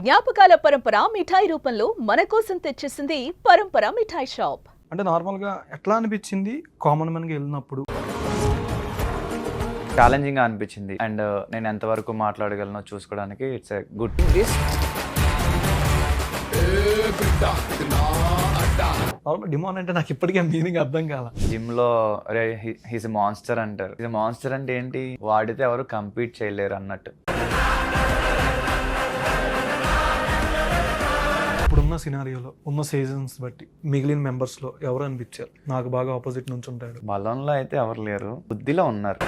జ్ఞాపకాల పరంపర మిఠాయి రూపంలో మన కోసం తెచ్చేసింది పరంపర మిఠాయి షాప్. అంటే నార్మల్గా ఎట్లా అనిపించింది కామన్ మ్యాన్గా వెళ్ళినప్పుడు? ఛాలెంజింగ్గా అనిపించింది అండ్ నేను ఎంతవరకు మాట్లాడగలనో చూసుకోవడానికి it's a good. Normal demand అంటే నాకు ఇప్పటికే మీనింగ్ అర్థం కాల. జిమ్లో అరే హీస్ మాన్స్టర్ అంటారు. ఇది మాన్స్టర్ అంటే ఏంటి, వాడితే ఎవరు కంపీట్ చేయలేరు అన్నట్టు. ఇప్పుడున్న సినారియోలో ఉన్న సీజన్స్ బట్టి మిగిలిన మెంబర్స్లో ఎవరు అనిపించారు నాకు బాగా ఆపోజిట్ నుంచి ఉంటాడు? బలంలో అయితే ఎవరు లేరు, బుద్ధిలో ఉన్నారు.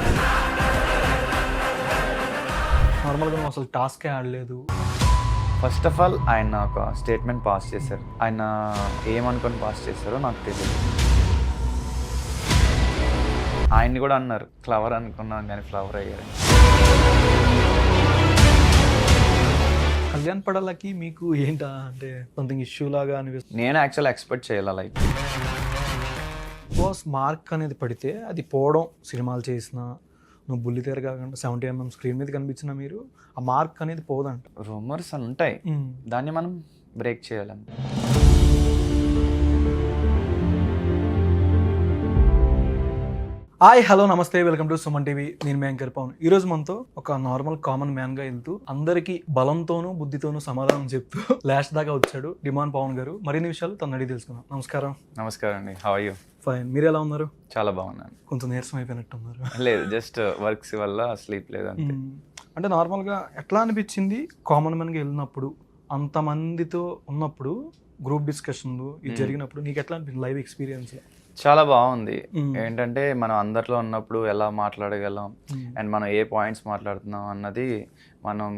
నార్మల్గా నువ్వు అసలు టాస్కే ఆడలేదు. ఫస్ట్ ఆఫ్ ఆల్ ఆయన ఒక స్టేట్మెంట్ పాస్ చేశారు. ఆయన ఏమనుకొని పాస్ చేశారో నాకు తెలియదు. ఆయన్ని కూడా అన్నారు ఫ్లవర్ అనుకున్నాను కానీ ఫ్లవర్ అయ్యారు. కళ్యాణ్ పడాలకి మీకు ఏంటా అంటే సంథింగ్ ఇష్యూ లాగా అనిపిస్తుంది? నేను యాక్చువల్ ఎక్స్పెక్ట్ చేయాలి లైక్ బాస్ మార్క్ అనేది పడితే అది పోవడం. సినిమాలు చేసిన నువ్వు బుల్లితెర కాకుండా 70mm స్క్రీన్ మీద కనిపించిన మీరు ఆ మార్క్ అనేది పోదంట. రూమర్స్ అని ఉంటాయి, దాన్ని మనం బ్రేక్ చేయాలంటే. హాయ్ హలో నమస్తే, వెల్కమ్ టు సుమన్ టీవీ. నేను మీ యాంకర్ పవన్. ఈ రోజు మనతో ఒక నార్మల్ కామన్ మ్యాన్ గా వెళ్తూ అందరికి బలంతోనూ బుద్ధితోనూ సమాధానం చెప్తూ లాస్ట్ దాకా వచ్చాడు డిమాండ్ పవన్ గారు. మరిన్ని విషయాలు తను అడిగి తెలుసుకుందాం. నమస్కారం. నమస్కారం అండి, హౌ ఆర్ యూ? ఫైన్, మీరు ఎలా ఉన్నారు? చాలా బాగున్నాను. కొంచెం నీరసం అయిపోయినట్టు ఉన్నారు. లేదు, జస్ట్ వర్క్స్ వల్ల స్లీప్ లేదు అంతే. అంటే నార్మల్గా ఎట్లా అనిపించింది కామన్ మ్యాన్గా వెళ్ళినప్పుడు, అంతమందితో ఉన్నప్పుడు, గ్రూప్ డిస్కషన్లు ఇది జరిగినప్పుడు నీకు ఎట్లా అనిపించింది లైవ్ ఎక్స్పీరియన్స్? చాలా బాగుంది. ఏంటంటే మనం అందరిలో ఉన్నప్పుడు ఎలా మాట్లాడగలం అండ్ మనం ఏ పాయింట్స్ మాట్లాడుతున్నాం అన్నది మనం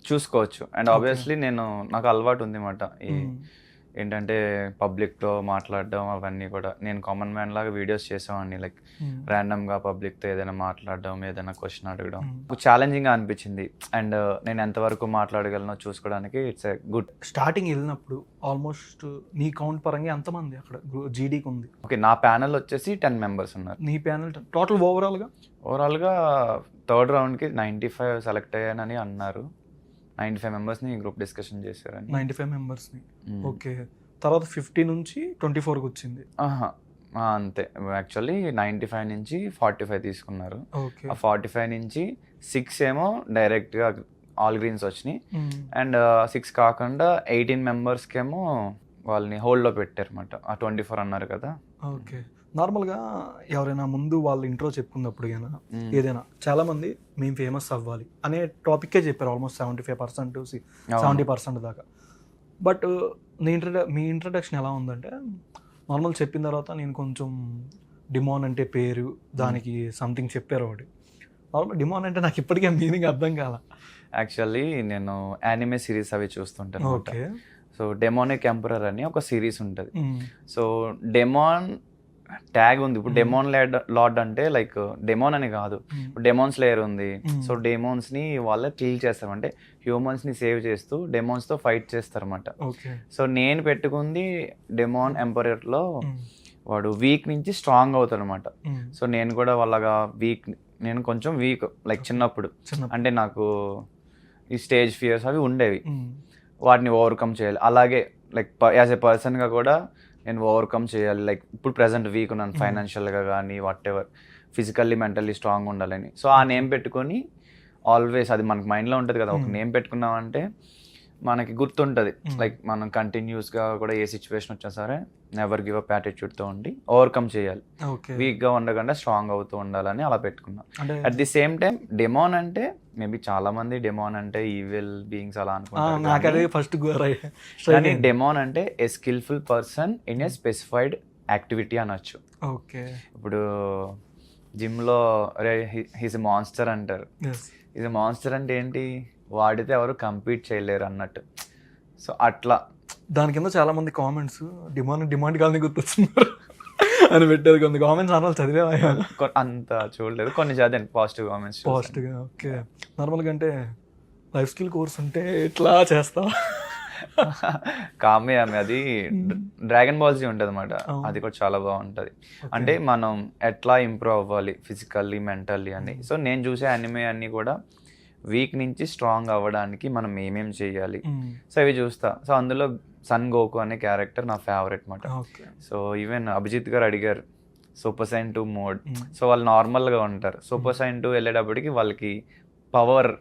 చూసుకోవచ్చు. అండ్ ఆబ్వియస్లీ నాకు అలవాటు ఉంది అన్నమాట ఈ ఏంటంటే పబ్లిక్తో మాట్లాడడం అవన్నీ కూడా. నేను కామన్ మ్యాన్ లాగా వీడియోస్ చేసేవాడిని, లైక్ ర్యాండమ్గా పబ్లిక్తో ఏదైనా మాట్లాడడం, ఏదైనా క్వశ్చన్ అడగడం. ఛాలెంజింగ్గా అనిపించింది అండ్ నేను ఎంతవరకు మాట్లాడగలనో చూసుకోవడానికి ఇట్స్ ఎ గుడ్. స్టార్టింగ్ వెళ్ళినప్పుడు ఆల్మోస్ట్ నీ కౌంట్ పరంగా ఎంతమంది అక్కడ జీడీకి ఉంది? ఓకే, నా ప్యానల్ వచ్చేసి 10 members ఉన్నారు. నీ ప్యానల్ టోటల్ ఓవరాల్గా థర్డ్ రౌండ్కి 95 సెలెక్ట్ అయ్యానని అన్నారు. 95 members-ని గ్రూప్ డిస్కషన్ చేశారని. 95 members-ని. ఓకే, తర్వాత 50 నుంచి 24కి వచ్చింది. అంతే. యాక్చువల్లీ 95 నుంచి 45 తీసుకున్నారు. ఆ 45 నుంచి 6 ఏమో డైరెక్ట్గా ఆల్ గ్రీన్స్ వచ్చినాయి అండ్ 6 కాకుండా 18 members-కి ఏమో వాళ్ళని హోల్డ్లో పెట్టారు అన్నమాట. ఆ 24 అన్నారు కదా. ఓకే, నార్మల్గా ఎవరైనా ముందు వాళ్ళు ఇంట్రో చెప్పుకున్నప్పుడు కానీ ఏదైనా చాలా మంది మేము ఫేమస్ అవ్వాలి అనే టాపిక్కే చెప్పారు. ఆల్మోస్ట్ 75% 70% దాకా. బట్ మీ ఇంట్రడక్షన్ ఎలా ఉందంటే, నార్మల్ చెప్పిన తర్వాత నేను కొంచెం డిమాన్ అంటే పేరు, దానికి సంథింగ్ చెప్పారు ఒకటి. నార్మల్ డిమాన్ అంటే నాకు ఇప్పటికే మీనింగ్ అర్థం కాల. యాక్చువల్లీ నేను యానిమే సిరీస్ అవి చూస్తుంటాను. ఓకే, సో డెమోనిక్ ఎంపరర్ అని ఒక సిరీస్ ఉంటుంది. సో డెమాన్ ట్యాగ్ ఉంది. ఇప్పుడు డెమోన్ లార్డ్ అంటే లైక్ డెమోన్ అని కాదు, ఇప్పుడు డెమోన్స్ లేయర్ ఉంది. సో డెమోన్స్ ని వాళ్ళే కిల్ చేస్తారు, అంటే హ్యూమన్స్ ని సేవ్ చేస్తూ డెమోన్స్ తో ఫైట్ చేస్తారు అన్నమాట. సో నేను పెట్టుకుంది డెమోన్ ఎంపరర్ లో వాడు వీక్ నుంచి స్ట్రాంగ్ అవుతాడు అనమాట. సో నేను కూడా వాళ్ళగా నేను కొంచెం వీక్ లైక్ చిన్నప్పుడు, అంటే నాకు ఈ స్టేజ్ ఫియర్స్ అవి ఉండేవి. వాటిని ఓవర్కమ్ చేయాలి. అలాగే లైక్ యాజ్ ఎ పర్సన్గా కూడా నేను ఓవర్కమ్ చేయాలి. లైక్ ఇప్పుడు ప్రెసెంట్ వీక్ ఉన్నాను ఫైనాన్షియల్గా కానీ what ever, physically mentally strong ఉండాలని. సో ఆ నేమ్ పెట్టుకొని ఆల్వేస్, అది మనకు మైండ్లో ఉంటుంది కదా, ఒక నేమ్ పెట్టుకున్నామంటే మనకి గుర్తుంటుంది. లైక్ మనం కంటిన్యూస్గా కూడా ఏ సిచ్యువేషన్ వచ్చినా సరే నెవర్ గివ్ అప్ యాటిట్యూడ్తో ఉండి ఓవర్కమ్ చేయాలి. వీక్గా ఉండకుండా స్ట్రాంగ్ అవుతూ ఉండాలని అలా పెట్టుకున్నాం. At the same time demon అంటే మేబీ చాలా మంది డెమోన్ అంటే ఈవిల్ బీయింగ్స్ అలా అనుకుంటారు. కానీ డెమోన్ అంటే a skillful person in a specified activity అనొచ్చు. ఇప్పుడు జిమ్లో అరే హీస్ మాన్స్టర్ అంటారు. ఇది మాన్స్టర్ అంటే ఏంటి, వాడితే ఎవరు కంపీట్ చేయలేరు అన్నట్టు. సో అట్లా దాని కింద చాలా మంది కామెంట్స్ డిమాండ్ కాలని గుర్తొస్తున్నారు అని పెట్టారు. కొన్ని కామెంట్స్ నార్మల్ చదివే అంత చూడలేదు, కొన్ని చదివాను పాజిటివ్ కామెంట్స్. పాజిటివ్గా. ఓకే, నార్మల్గా అంటే లైఫ్ స్కిల్ కోర్స్ ఉంటే ఎట్లా చేస్తావా? కామే అది డ్రాగన్ బాల్ జీ ఉంటుంది అనమాట. అది కూడా చాలా బాగుంటుంది. అంటే మనం ఎట్లా ఇంప్రూవ్ అవ్వాలి ఫిజికల్లీ మెంటల్లీ అని. సో నేను చూసే అనిమే అన్ని కూడా వీక్ నుంచి స్ట్రాంగ్ అవ్వడానికి మనం ఏమేం చేయాలి, మ్మ్. సో అవి చూస్తా. సో అందులో సన్ గోకు అనే క్యారెక్టర్ నా ఫేవరెట్ అనమాట. ఓకే. సో ఈవెన్ అభిజిత్ గారు అడిగారు సూపర్ సైన్ 2 మోడ్. మ్మ్. సో వాళ్ళు నార్మల్గా ఉంటారు, సూపర్ సైన్ 2 వెళ్ళేటప్పటికి వాళ్ళకి power,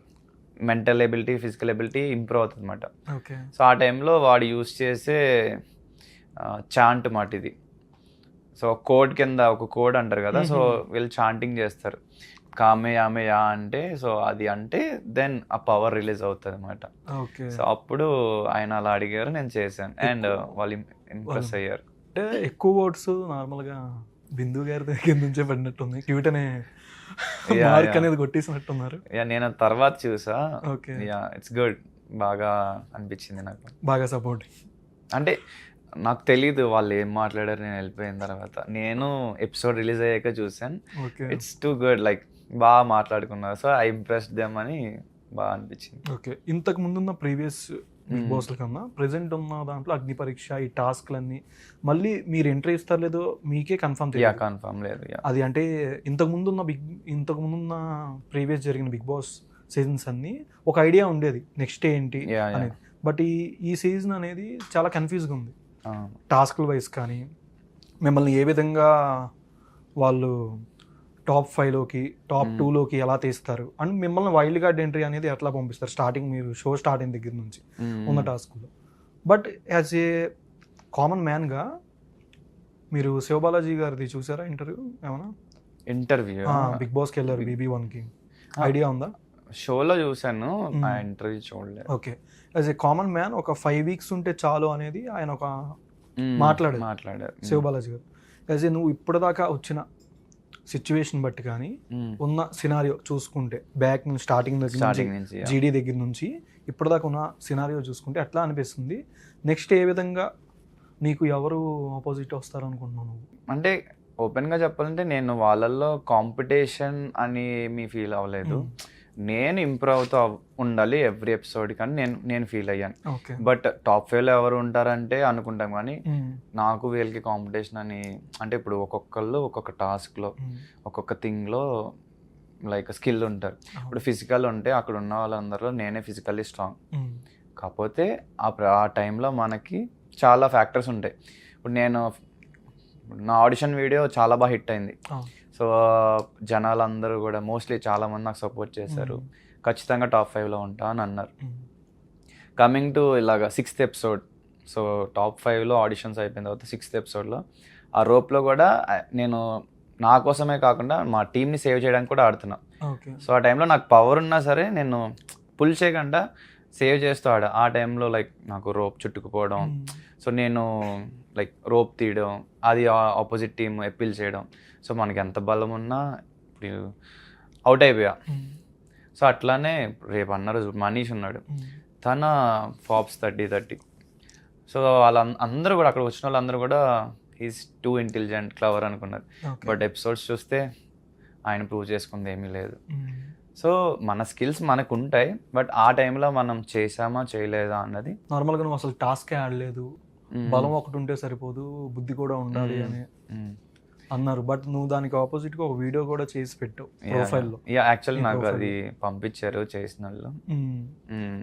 mental ability, physical ability improve అవుతుంది అనమాట. ఓకే. సో ఆ టైంలో వాడు యూస్ చేసే చాంట్ మాట ఇది. సో కోడ్ కింద ఒక కోడ్ అంటారు కదా, సో వీళ్ళు చాంటింగ్ చేస్తారు కామే ఆమె యా అంటే, సో అది అంటే దెన్ ఆ పవర్ రిలీజ్ అవుతుంది అనమాట. ఓకే. సో అప్పుడు ఆయన అలా అడిగారు, నేను చేశాను అండ్ వాళ్ళు ఇంప్రెస్ అయ్యారు. అంటే ఎక్కువ వర్డ్స్ నార్మల్గా బిందు గారి దగ్గర నుంచే పడినట్టుంది, క్యూట్ అనే మార్క్ అనేది కొట్టేసినట్టున్నారు. నేను తర్వాత చూసా, ఓకే. ఇట్స్ గుడ్, బాగా అనిపించింది నాకు. బాగా సపోర్ట్. అంటే నాకు తెలీదు వాళ్ళు ఏం మాట్లాడారు నేను వెళ్ళిపోయిన తర్వాత. నేను ఎపిసోడ్ రిలీజ్ అయ్యాక చూసాను, okay. It's too good, like బాగా మాట్లాడుకున్నారు. సో ఐ ఇంప్రెస్డ్ దెమ్ అని బాగా అనిపించింది. ఓకే. ఇంతకు ముందున్న ప్రీవియస్ బిగ్ బాస్ల కన్నా ప్రెసెంట్ ఉన్న దాంట్లో అగ్ని పరీక్ష, ఈ టాస్క్లన్నీ మళ్ళీ మీరు ఎంట్రీ ఇస్తారు లేదో మీకే కన్ఫర్మ్ తెలియదు. కన్ఫర్మ్ లేదు. అది అంటే ఇంతకు ముందున్న ప్రీవియస్ జరిగిన బిగ్ బాస్ సీజన్స్ అన్ని ఒక ఐడియా ఉండేది నెక్స్ట్ ఏంటి అనేది. బట్ ఈ సీజన్ అనేది చాలా కన్ఫ్యూజ్గా ఉంది. టాస్క్ల వైజ్ కానీ మిమ్మల్ని ఏ విధంగా వాళ్ళు టాప్ 5లోకి టాప్ 2లోకి ఎలా తీస్తారు అండ్ మిమ్మల్ని వైల్డ్ కార్డ్ ఎంట్రీ అనేది ఎట్లా పంపిస్తారు స్టార్టింగ్, మీరు షో స్టార్టింగ్ దగ్గర నుంచి ఉన్న టాస్క్లో. బట్ యాజ్ ఏ కామన్ మ్యాన్గా మీరు శివబాలాజీ గారిది చూసారా ఇంటర్వ్యూ ఏమన్నా? ఇంటర్వ్యూ బిగ్ బాస్కి వెళ్ళారు BB1కి, ఐడియా ఉందా? షోలో చూసాను, ఆ ఇంటర్వ్యూ చూడలేదు. Okay. As a common man ఒక 5 వీక్స్ ఉంటే చాలు అనేది ఆయన ఒక మాట్లాడారు శివబాలాజీ గారు. యాజ్ ఏ నువ్వు ఇప్పటిదాకా వచ్చిన సిచ్యువేషన్ బట్టి కానీ ఉన్న సినారియో చూసుకుంటే బ్యాక్ నుంచి స్టార్టింగ్ నుంచి జీడీ దగ్గర నుంచి ఇప్పటిదాకా ఉన్న సినారియో చూసుకుంటే ఎట్లా అనిపిస్తుంది? నెక్స్ట్ ఏ విధంగా నీకు ఎవరు ఆపోజిట్ వస్తారు అనుకుంటున్నావు నువ్వు? అంటే ఓపెన్గా చెప్పాలంటే నేను వాళ్ళల్లో కాంపిటీషన్ అని మీ ఫీల్ అవ్వలేదు. నేను ఇంప్రూవ్ అవుతూ ఉండాలి ఎవ్రీ ఎపిసోడ్ కానీ నేను ఫీల్ అయ్యాను. బట్ టాప్ 5లో ఎవరు ఉంటారంటే అనుకుంటాం కానీ నాకు వీళ్ళకి కాంపిటీషన్ అని అంటే ఇప్పుడు ఒక్కొక్కళ్ళు ఒక్కొక్క టాస్క్లో ఒక్కొక్క థింగ్లో లైక్ స్కిల్ ఉంటారు. ఇప్పుడు ఫిజికల్ ఉంటే అక్కడ ఉన్న వాళ్ళందరిలో నేనే ఫిజికల్లీ స్ట్రాంగ్. కాకపోతే ఆ టైంలో మనకి చాలా ఫ్యాక్టర్స్ ఉంటాయి. ఇప్పుడు నా ఆడిషన్ వీడియో చాలా బాగా హిట్ అయింది. సో జనాలందరూ కూడా మోస్ట్లీ చాలామంది నాకు సపోర్ట్ చేశారు, ఖచ్చితంగా టాప్ 5లో ఉంటా అని అన్నారు. కమింగ్ టు ఇలాగా 6th ఎపిసోడ్, సో టాప్ 5లో ఆడిషన్స్ అయిపోయిన తర్వాత 6th ఎపిసోడ్లో ఆ రోప్లో కూడా నేను నా కోసమే కాకుండా మా టీంని సేవ్ చేయడానికి కూడా ఆడుతున్నా. సో ఆ టైంలో నాకు పవర్ ఉన్నా సరే నేను పుల్ చేయకుండా సేవ్ చేస్తూ ఆ టైంలో లైక్ నాకు రోప్ చుట్టుకుపోవడం, సో నేను లైక్ రోప్ తీయడం, అది ఆపోజిట్ టీమ్ అప్పీల్ చేయడం. సో మనకి ఎంత బలం ఉన్నా ఇప్పుడు అవుట్ అయిపోయా. సో అట్లానే రేపు అన్నారు మనీష్ ఉన్నాడు, తన ఫాప్స్ 30. సో అందరూ కూడా అక్కడ వచ్చిన వాళ్ళందరూ కూడా ఈజ్ టూ ఇంటెలిజెంట్, క్లవర్ అనుకున్నారు. బట్ ఎపిసోడ్స్ చూస్తే ఆయన ప్రూవ్ చేసుకుంది ఏమీ లేదు. సో మన స్కిల్స్ మనకు ఉంటాయి, బట్ ఆ టైంలో మనం చేసామా చేయలేదా అన్నది. నార్మల్గా నువ్వు అసలు టాస్కే ఆడలేదు, బలం ఒకటి ఉంటే సరిపోదు బుద్ధి కూడా ఉండాలి అని అన్నారు. బట్ నువ్వు దానికి ఆపోజిట్ గా ఒక వీడియో కూడా చేసి పెట్టావు ప్రొఫైల్లో. యాక్చువల్లీ నాకు అది పంపించారు చేసిన వాళ్ళు.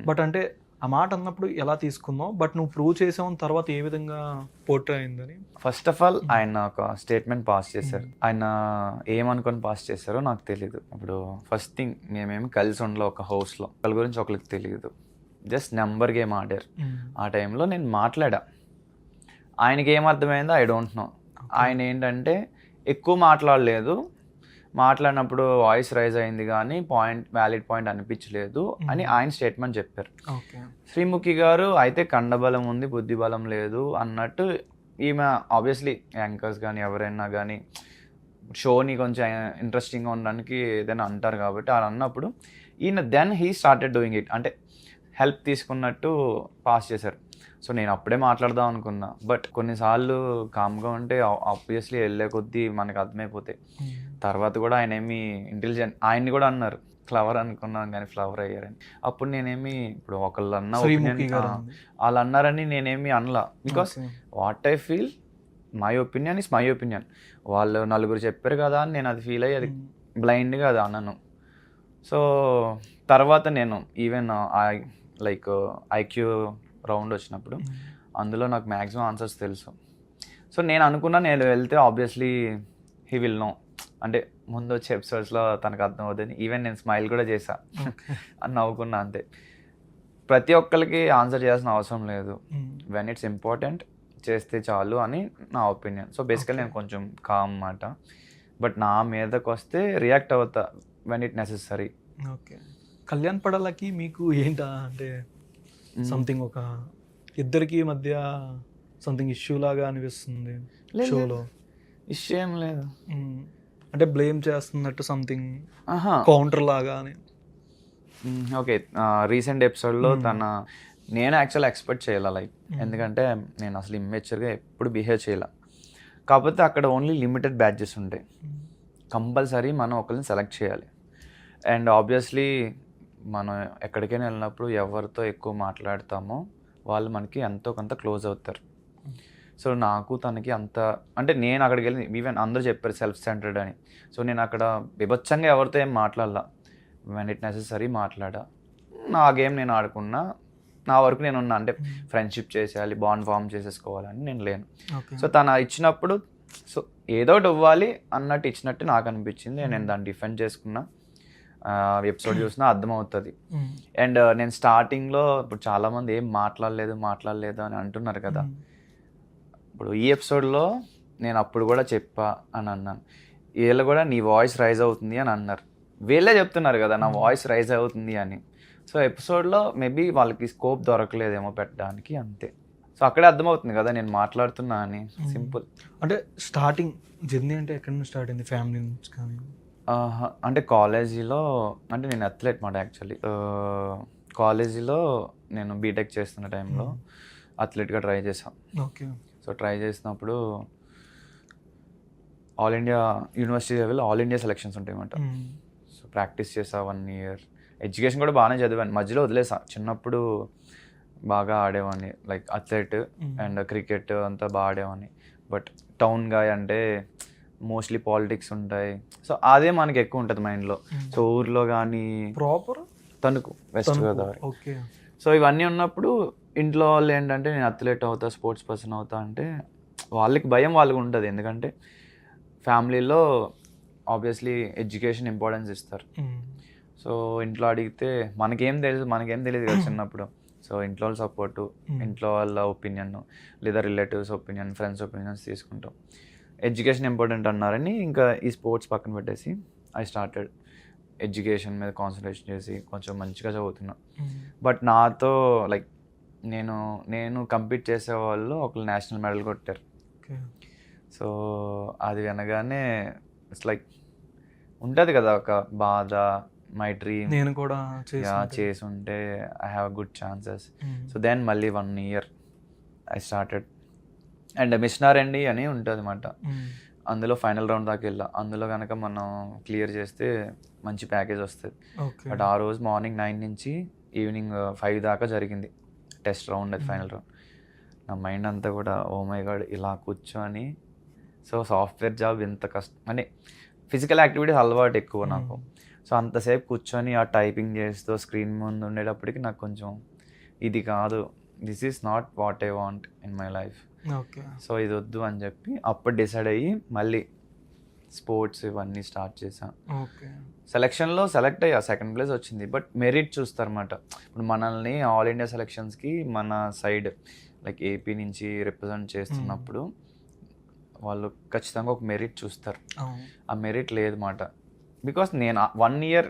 బట్ అంటే ఆ మాట అన్నప్పుడు ఎలా తీసుకున్నావు? బట్ నువ్వు ప్రూవ్ చేసావు తర్వాత ఏ విధంగా పోర్ట్రే అయిందని? ఫస్ట్ ఆఫ్ ఆల్ ఆయన ఒక స్టేట్మెంట్ పాస్ చేశారు. ఆయన ఏమనుకొని పాస్ చేశారో నాకు తెలీదు. ఇప్పుడు ఫస్ట్ థింగ్ మేమేమి కలిసి ఉండలో ఒక హౌస్లో ఒకరి గురించి ఒకరికి తెలియదు, జస్ట్ నెంబర్ గేమ్ ఆడారు. ఆ టైంలో నేను మాట్లాడా, ఆయనకి ఏమర్థమైందో ఐ డోంట్ నో. ఆయన ఏంటంటే ఎక్కువ మాట్లాడలేదు, మాట్లాడినప్పుడు వాయిస్ రైజ్ అయింది కానీ వ్యాలిడ్ పాయింట్ అనిపించలేదు అని ఆయన స్టేట్మెంట్ చెప్పారు. శ్రీముఖి గారు అయితే కండబలం ఉంది బుద్ధి బలం లేదు అన్నట్టు, ఈమె ఆబ్వియస్లీ యాంకర్స్ కానీ ఎవరైనా కానీ షోని కొంచెం ఇంట్రెస్టింగ్గా ఉండడానికి ఏదైనా అంటారు కాబట్టి అలా అన్నప్పుడు ఈయన హీ స్టార్టెడ్ డూయింగ్ ఇట్, అంటే హెల్ప్ తీసుకున్నట్టు పాస్ చేశారు. సో నేను అప్పుడే మాట్లాడదాం అనుకున్నా, బట్ కొన్నిసార్లు కామ్గా ఉంటే ఆబ్వియస్లీ వెళ్ళే కొద్దీ మనకు అర్థమైపోతాయి. తర్వాత కూడా ఆయన ఏమి ఇంటెలిజెంట్, ఆయన్ని కూడా అన్నారు ఫ్లవర్ అనుకున్నాను కానీ ఫ్లవర్ అయ్యారని. అప్పుడు నేనేమి ఇప్పుడు ఒకళ్ళు అన్న వాళ్ళు అన్నారని నేనేమి అనలా, because what I feel my opinion is my opinion. వాళ్ళు నలుగురు చెప్పారు కదా అని నేను అది ఫీల్ అయ్యి అది బ్లైండ్గా అది అన్నాను. సో తర్వాత నేను ఈవెన్ లైక్ ఐక్యూ రౌండ్ వచ్చినప్పుడు అందులో నాకు మ్యాక్సిమం ఆన్సర్స్ తెలుసు. సో నేను అనుకున్నా నేను వెళ్తే ఆబ్వియస్లీ హీ విల్ నో, అంటే ముందు వచ్చే ఎపిసోడ్స్లో తనకు అర్థం అవుతుంది. ఈవెన్ నేను స్మైల్ కూడా చేశా అని నవ్వుకున్నా అంతే. ప్రతి ఒక్కరికి ఆన్సర్ చేయాల్సిన అవసరం లేదు, వెన్ ఇట్స్ ఇంపార్టెంట్ చేస్తే చాలు అని నా ఒపీనియన్. సో బేసికల్ నేను కొంచెం కామ్ మాట, బట్ నా మీదకి వస్తే రియాక్ట్ అవుతా when it necessary. Okay. Kalyan పడాలకి మీకు ఏంటా అంటే సంథింగ్ ఒక ఇద్దరికి మధ్య సంథింగ్ ఇష్యూ లాగా అనిపిస్తుంది షోలో? ఇష్యూ ఏం లేదు, అంటే బ్లేమ్ చేస్తున్నట్టు సంథింగ్ కౌంటర్ లాగా అని. ఓకే, రీసెంట్ ఎపిసోడ్లో నేను యాక్చువల్ ఎక్స్పెక్ట్ చేయాల లైక్, ఎందుకంటే నేను అసలు ఇమ్మెచ్యూర్గా ఎప్పుడు బిహేవ్ చేయాల. కాకపోతే అక్కడ ఓన్లీ లిమిటెడ్ బ్యాచెస్ ఉంటాయి, కంపల్సరీ మనం ఒకరిని సెలెక్ట్ చేయాలి. అండ్ ఆబ్వియస్లీ మనం ఎక్కడికైనా వెళ్ళినప్పుడు ఎవరితో ఎక్కువ మాట్లాడతామో వాళ్ళు మనకి ఎంతో కొంత క్లోజ్ అవుతారు. సో నాకు తనకి అంత, అంటే నేను అక్కడికి వెళ్ళి ఈవెన్ అందరూ చెప్పారు సెల్ఫ్ సెంటర్డ్ అని. సో నేను అక్కడ విభత్సంగా ఎవరితో ఏం మాట్లాడాల, వెన్ ఇట్ నెసెసరీ మాట్లాడా. నా గేమ్ నేను ఆడుకున్నా, నా వరకు నేను ఉన్నా, అంటే ఫ్రెండ్షిప్ చేసేయాలి, బాండ్ ఫామ్ చేసేసుకోవాలని నేను లేను. సో తను ఇచ్చినప్పుడు సో ఏదో ఒకటి ఇవ్వాలి అన్నట్టు ఇచ్చినట్టు నాకు అనిపించింది. నేను దాన్ని డిఫెండ్ చేసుకున్నా. ఎపిసోడ్ చూసినా అర్థమవుతుంది. అండ్ నేను స్టార్టింగ్లో ఇప్పుడు చాలామంది ఏం మాట్లాడలేదు అని అంటున్నారు కదా. ఇప్పుడు ఈ ఎపిసోడ్లో నేను అప్పుడు కూడా చెప్పా అని అన్నాను, వీళ్ళు కూడా నీ వాయిస్ రైజ్ అవుతుంది అని అన్నారు. వీళ్ళే చెప్తున్నారు కదా నా వాయిస్ రైజ్ అవుతుంది అని. సో ఎపిసోడ్లో మేబీ వాళ్ళకి స్కోప్ దొరకలేదేమో పెట్టడానికి, అంతే. సో అక్కడే అర్థమవుతుంది కదా నేను మాట్లాడుతున్నా అని. సింపుల్. అంటే స్టార్టింగ్ జర్నీ అంటే ఎక్కడి నుంచి స్టార్ట్ అయింది? ఫ్యామిలీ నుంచి కానీ? అంటే కాలేజీలో, అంటే నేను అథ్లెట్ మాట యాక్చువల్లీ. కాలేజీలో నేను బీటెక్ చేస్తున్న టైంలో అథ్లెట్గా ట్రై చేశాను. ఓకే. సో ట్రై చేసినప్పుడు all India university level all India selections ఉంటాయి అన్నమాట. సో ప్రాక్టీస్ చేసా 1 year. ఎడ్యుకేషన్ కూడా బాగానే చదివాను, మధ్యలో వదిలేసా. చిన్నప్పుడు బాగా ఆడేవాడిని లైక్ అథ్లెట్ అండ్ క్రికెట్ అంతా బాగా ఆడేవాడిని. బట్ టౌన్ గాయ్ అంటే మోస్ట్లీ పాలిటిక్స్ ఉంటాయి, సో అదే మనకి ఎక్కువ ఉంటుంది మైండ్లో. సో ఊర్లో కానీ proper Tanuku, west Godavari. Okay. So ఇవన్నీ ఉన్నప్పుడు ఇంట్లో వాళ్ళు ఏంటంటే నేను అథ్లెట్ అవుతా, స్పోర్ట్స్ పర్సన్ అవుతా అంటే వాళ్ళకి భయం వాళ్ళకి ఉంటుంది. ఎందుకంటే ఫ్యామిలీలో ఆబ్వియస్లీ ఎడ్యుకేషన్ ఇంపార్టెన్స్ ఇస్తారు. సో ఇంట్లో అడిగితే మనకేం తెలియదు కదా చిన్నప్పుడు. సో ఇంట్లో వాళ్ళ సపోర్టు, ఇంట్లో వాళ్ళ ఒపీనియన్, లేదా రిలేటివ్స్ ఒపీనియన్, ఫ్రెండ్స్ ఒపీనియన్స్ తీసుకుంటాం. ఎడ్యుకేషన్ ఇంపార్టెంట్ అన్నారని ఇంకా ఈ స్పోర్ట్స్ పక్కన పెట్టేసి ఐ స్టార్టెడ్ ఎడ్యుకేషన్ మీద కాన్సన్ట్రేషన్ చేసి కొంచెం మంచిగా చదువుతున్నా. బట్ నాతో లైక్ నేను కంపీట్ చేసే వాళ్ళు ఒకళ్ళు నేషనల్ మెడల్ కొట్టారు. సో అది వినగానే ఇట్స్ లైక్ ఉంటుంది కదా ఒక బాధ, మై డ్రీమ్ నేను కూడా చేసి ఉంటే I have good chances. So then మళ్ళీ 1 year ఐ స్టార్టెడ్. అండ్ మిషనారండి అని ఉంటుంది అన్నమాట, అందులో ఫైనల్ రౌండ్ దాకా వెళ్ళా. అందులో కనుక మనం క్లియర్ చేస్తే మంచి ప్యాకేజ్ వస్తుంది. బట్ ఆ రోజు మార్నింగ్ 9 నుంచి ఈవినింగ్ 5 దాకా జరిగింది టెస్ట్ రౌండ్, అది ఫైనల్ రౌండ్. నా మైండ్ అంతా కూడా ఓ మై గాడ్ ఇలా కూర్చొని, సో సాఫ్ట్వేర్ జాబ్ ఎంత కష్టం అంటే ఫిజికల్ యాక్టివిటీస్ అలవాటు ఎక్కువ నాకు. సో అంతసేపు కూర్చొని ఆ టైపింగ్ చేస్తూ స్క్రీన్ ముందు ఉండేటప్పటికి నాకు కొంచెం ఇది కాదు, this is not what I want in my life. So ఇది వద్దు అని చెప్పి అప్పుడు డిసైడ్ అయ్యి మళ్ళీ స్పోర్ట్స్ ఇవన్నీ స్టార్ట్ చేశాను. సెలక్షన్లో సెలెక్ట్ అయ్యా, 2nd place వచ్చింది. బట్ మెరిట్ చూస్తారన్నమాట. ఇప్పుడు మనల్ని ఆల్ ఇండియా సెలక్షన్స్కి మన సైడ్ లైక్ ఏపీ నుంచి రిప్రజెంట్ చేస్తున్నప్పుడు వాళ్ళు ఖచ్చితంగా ఒక మెరిట్ చూస్తారు. ఆ మెరిట్ లేదు మాట. బికాస్ నేను 1 year,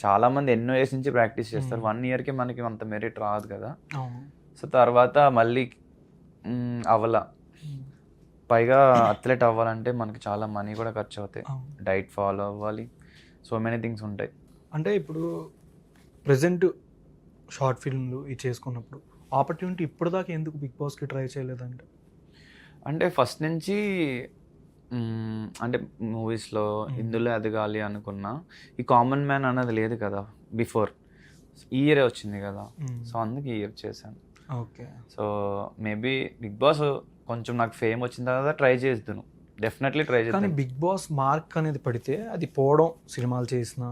చాలామంది ఎన్నో ఇయర్స్ నుంచి ప్రాక్టీస్ చేస్తారు, 1 yearకి మనకి అంత మెరిట్ రాదు కదా. సో తర్వాత మళ్ళీ అవ్వాల, పైగా అథ్లెట్ అవ్వాలంటే మనకి చాలా మనీ కూడా ఖర్చు అవుతాయి, డైట్ ఫాలో అవ్వాలి, సో మెనీ థింగ్స్ ఉంటాయి. అంటే ఇప్పుడు ప్రజెంట్ షార్ట్ ఫిల్మ్లు ఇది చేసుకున్నప్పుడు ఆపర్చునిటీ ఇప్పుడు దాకా ఎందుకు బిగ్ బాస్కి ట్రై చేయలేదంటే? అంటే ఫస్ట్ నుంచి అంటే మూవీస్లో ఇందులో ఎదగాలి అనుకున్నా, ఈ కామన్ మ్యాన్ అన్నది లేదు కదా బిఫోర్. ఈ ఇయరే వచ్చింది కదా, సో అందుకు ఈ ఇయర్ చేశాను. Okay. So maybe Bigg Boss కొంచెం నాకు ఫేమ్ వచ్చిన తర్వాత ట్రై చేద్దాను, డెఫినెట్లీ ట్రై చేస్తాను. కానీ బిగ్ బాస్ మార్క్ అనేది పడితే అది పోవడం, సినిమాలు చేసిన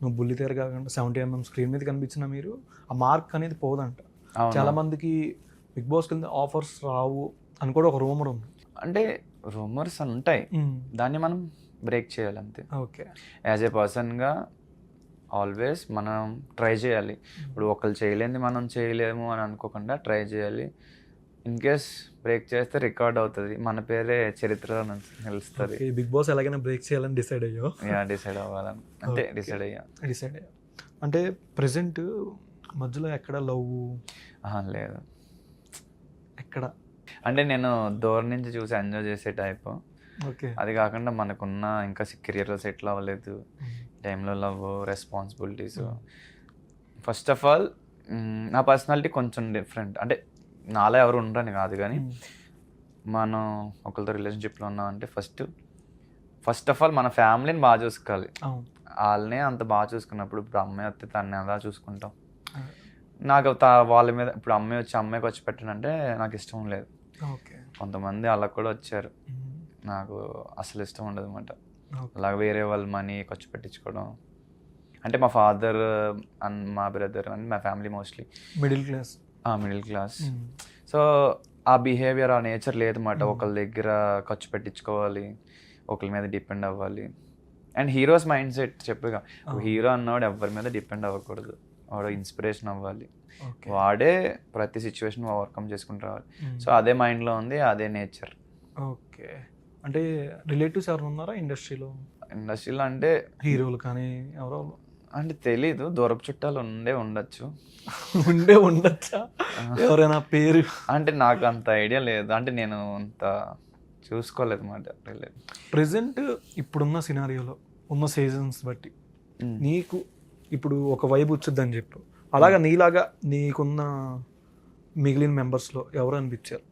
నువ్వు బుల్లితెర కాకుండా 70mm స్క్రీన్ మీద కనిపించిన మీరు ఆ మార్క్ అనేది పోదంట. అవును. చాలా మందికి బిగ్ బాస్ కింద ఆఫర్స్ రావు అని కూడా ఒక రూమర్ ఉంది. అంటే రూమర్స్ ఉంటాయి, దాన్ని మనం బ్రేక్ చేయాలి అంతే. ఓకే. యాజ్ ఏ పర్సన్గా ఆల్వేస్ మనం ట్రై చేయాలి. ఇప్పుడు ఒకళ్ళు చేయలేనిది మనం చేయలేము అని అనుకోకుండా ట్రై చేయాలి. ఇన్ కేస్ బ్రేక్ చేస్తే రికార్డ్ అవుతుంది, మన పేరే చరిత్రలో నిలుస్తుంది. బిగ్ బాస్ ఎలాగైనా బ్రేక్ చేయాలని డిసైడ్ అయ్యో? డిసైడ్ అవ్వాలని అంటే డిసైడ్ అయ్యా. అంటే ప్రెసెంట్ మధ్యలో ఎక్కడ లవ్ లేదు. ఎక్కడ అంటే నేను దూరం నుంచి చూసి ఎంజాయ్ చేసే టైప్. ఓకే. అది కాకుండా మనకున్న ఇంకా కెరియర్లో సెటిల్ అవ్వలేదు, టైంలో love, responsibilities. First of all నా పర్సనాలిటీ కొంచెం డిఫరెంట్. అంటే నాలా ఎవరు ఉండరని కాదు, కానీ మనం ఒకరితో రిలేషన్షిప్లో ఉన్నాం అంటే ఫస్ట్ ఆఫ్ ఆల్ మన ఫ్యామిలీని బాగా చూసుకోవాలి. వాళ్ళనే అంత బాగా చూసుకున్నప్పుడు ఇప్పుడు అమ్మాయి వస్తే తనని ఎలా చూసుకుంటాం. నాకు వాళ్ళ మీద ఇప్పుడు అమ్మాయికి వచ్చి పెట్టానంటే నాకు ఇష్టం లేదు. కొంతమంది అలా కూడా వచ్చారు, నాకు అసలు ఇష్టం ఉండదు అనమాట. అలా వేరే వాళ్ళ మనీ ఖర్చు పెట్టించుకోవడం. అంటే మా ఫాదర్ అండ్ మా బ్రదర్ అండ్ మా family mostly middle class. So ఆ బిహేవియర్, ఆ నేచర్ లేదన్నమాట. ఒకళ్ళ దగ్గర ఖర్చు పెట్టించుకోవాలి, ఒకళ్ళ మీద డిపెండ్ అవ్వాలి. అండ్ హీరోస్ మైండ్ సెట్ చెప్పగా, హీరో అన్నవాడు ఎవరి మీద డిపెండ్ అవ్వకూడదు, వాడు ఇన్స్పిరేషన్ అవ్వాలి, వాడే ప్రతి సిచ్యువేషన్ ఓవర్కమ్ చేసుకుంటూ రావాలి. సో అదే మైండ్లో ఉంది, అదే నేచర్. ఓకే. అంటే రిలేటివ్స్ ఎవరు ఉన్నారా ఇండస్ట్రీలో అంటే హీరోలు కానీ ఎవరో అంటే తెలీదు, దూరపు చుట్టాలు ఉండొచ్చు. ఉండొచ్చా? ఎవరైనా పేరు అంటే నాకు అంత ఐడియా లేదు, అంటే నేను అంత చూసుకోలేదు అన్నమాట. ప్రెసెంట్ ఇప్పుడున్న సినారియోలో ఉన్న సీజన్స్ బట్టి నీకు ఇప్పుడు ఒక వైబ్ వచ్చిందని చెప్పు, అలాగా నీలాగా నీకున్న మిగిలిన మెంబర్స్లో ఎవరు అనిపించారు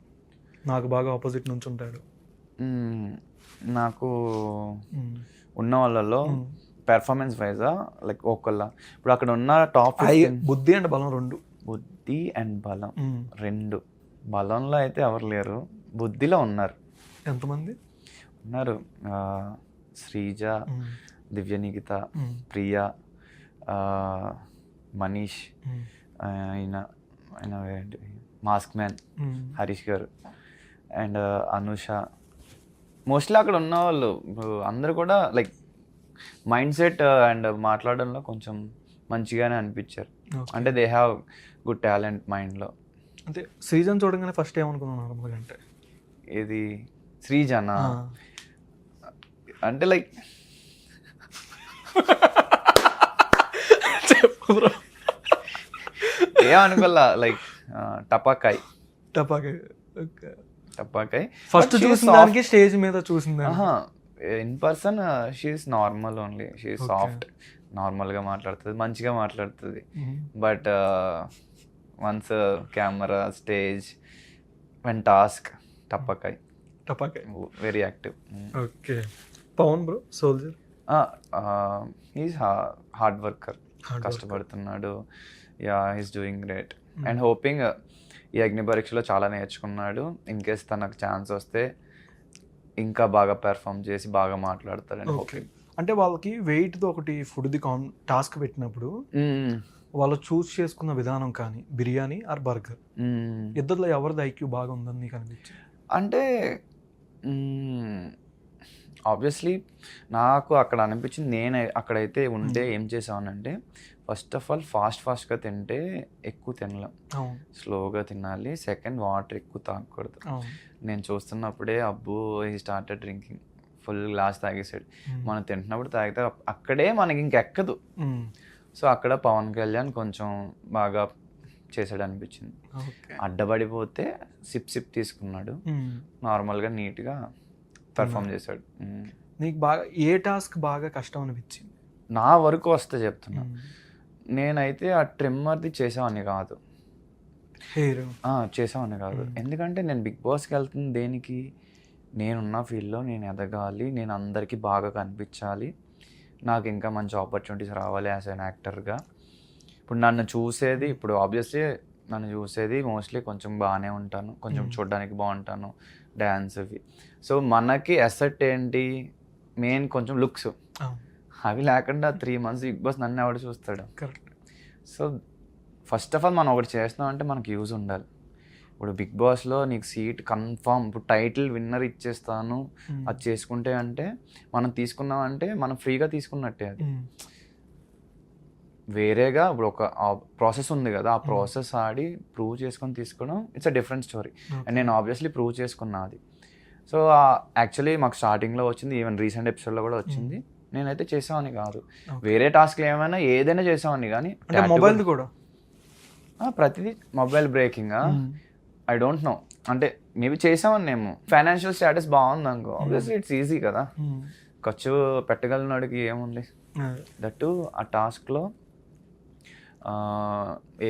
నాకు బాగా ఆపోజిట్ నుంచి ఉంటాడు? నాకు ఉన్న వాళ్ళలో పెర్ఫార్మెన్స్ వైజా లైక్ ఒకళ్ళ ఇప్పుడు అక్కడ ఉన్న టాప్ బుద్ధి అండ్ బలం రెండు. బలంలో అయితే ఎవరు లేరు, బుద్ధిలో ఉన్నారు. ఎంతమంది ఉన్నారు? శ్రీజ, దివ్యనిగిత, ప్రియా, మనీష్, ఆయన మాస్క్ మ్యాన్ హరీష్ గారు అండ్ అనుష. మోస్ట్లీ అక్కడ ఉన్న వాళ్ళు అందరూ కూడా లైక్ మైండ్ సెట్ అండ్ మాట్లాడడంలో కొంచెం మంచిగానే అనిపించారు. అంటే దే హ్యావ్ గుడ్ టాలెంట్ మైండ్లో. అంటే శ్రీజన్ చూడగానే ఫస్ట్ ఏమనుకున్నాను నార్మల్గా అంటే ఇది శ్రీజనా అంటే లైక్ ఏమనుకోలే, లైక్ టపాకాయ్ ఫస్ట్ చూసిన దానికి స్టేజ్ మీద చూసింది. In person she's normal only, she's soft, నార్మల్గా మాట్లాడుతుంది, మంచిగా మాట్లాడుతుంది. But once camera, stage, one task, టపాకాయ్ very active. Okay. Pavan bro soldier he's hard worker, కష్టపడుతున్నాడు. Yeah, he's doing great and hoping ఈ అగ్ని పరీక్షలో చాలా నేర్చుకున్నాడు. ఇన్ కేస్ తనకు ఛాన్స్ వస్తే ఇంకా బాగా పెర్ఫామ్ చేసి బాగా మాట్లాడతారని హోపింగ్. అంటే వాళ్ళకి వెయిట్తో ఒకటి ఫుడ్ది టాస్క్ పెట్టినప్పుడు వాళ్ళు చూస్ చేసుకున్న విధానం కానీ బిర్యానీ ఆర్ బర్గర్, ఇద్దరిలో ఎవరిది ఐక్యూ బాగా ఉందని నీకు అనిపించింది? అంటే ఆబ్వియస్లీ నాకు అక్కడ అనిపించింది, నేను అక్కడైతే ఉంటే ఏం చేసామనంటే ఫస్ట్ ఆఫ్ ఆల్ ఫాస్ట్గా తింటే ఎక్కువ తినలేం, స్లోగా తినాలి. సెకండ్, వాటర్ ఎక్కువ తాగకూడదు. నేను చూస్తున్నప్పుడే అబ్బో he started drinking, full glass తాగేసాడు. మనం తింటున్నప్పుడు తాగితే అక్కడే మనకి ఇంకెక్కదు. సో అక్కడ పవన్ కళ్యాణ్ కొంచెం బాగా చేసాడు అనిపించింది. అడ్డబడిపోతే సిప్ తీసుకున్నాడు, నార్మల్గా నీట్గా పెర్ఫామ్ చేశాడు. నీకు బాగా ఏ టాస్క్ బాగా కష్టం అనిపించింది? నా వరకు వస్తే చెప్తున్నా, నేనైతే ఆ ట్రిమ్మర్ది చేసామని కాదు, చేసామని కాదు. ఎందుకంటే నేను బిగ్ బాస్కి వెళ్తుంది దేనికి? నేనున్న ఫీల్డ్లో నేను ఎదగాలి, నేను అందరికీ బాగా కనిపించాలి, నాకు ఇంకా మంచి ఆపర్చునిటీస్ రావాలి యాజ్ అన్ యాక్టర్గా. ఇప్పుడు నన్ను చూసేది, ఇప్పుడు ఆబ్వియస్లీ నన్ను చూసేది మోస్ట్లీ కొంచెం బాగానే ఉంటాను, కొంచెం చూడడానికి బాగుంటాను, డ్యాన్స్ అవి. సో మనకి అసెట్ ఏంటి? మెయిన్ కొంచెం లుక్స్. అవి లేకుండా 3 months బిగ్ బాస్ నన్ను ఎవడు చూస్తాడు? Correct. So first of all మనం ఒకటి చేస్తున్నాం అంటే మనకి యూజ్ ఉండాలి. ఇప్పుడు బిగ్ బాస్లో నీకు సీట్ కన్ఫామ్, ఇప్పుడు టైటిల్ విన్నర్ ఇచ్చేస్తాను అది చేసుకుంటే అంటే మనం తీసుకున్నామంటే మనం ఫ్రీగా తీసుకున్నట్టే. అది వేరేగా ఇప్పుడు ఒక ప్రాసెస్ ఉంది కదా, ఆ ప్రాసెస్ ఆడి ప్రూవ్ చేసుకొని తీసుకోవడం it's a different story. And నేను ఆబ్వియస్లీ ప్రూవ్ చేసుకున్నా అది. సో యాక్చువల్లీ మాకు స్టార్టింగ్లో వచ్చింది, ఈవెన్ రీసెంట్ ఎపిసోడ్లో కూడా వచ్చింది. నేనైతే చేసామని కాదు, వేరే టాస్క్లు ఏమైనా ఏదైనా చేసామని, కానీ మొబైల్ కూడా ప్రతిదీ mobile breaking I don't know, అంటే మేబీ చేసామని మేము. ఫైనాన్షియల్ స్టేటస్ బాగుంది అనుకో, ఆబ్వియస్లీ ఇట్స్ ఈజీ కదా, ఖర్చు పెట్టగలిగినోడికి ఏముంది. దట్టు ఆ టాస్క్లో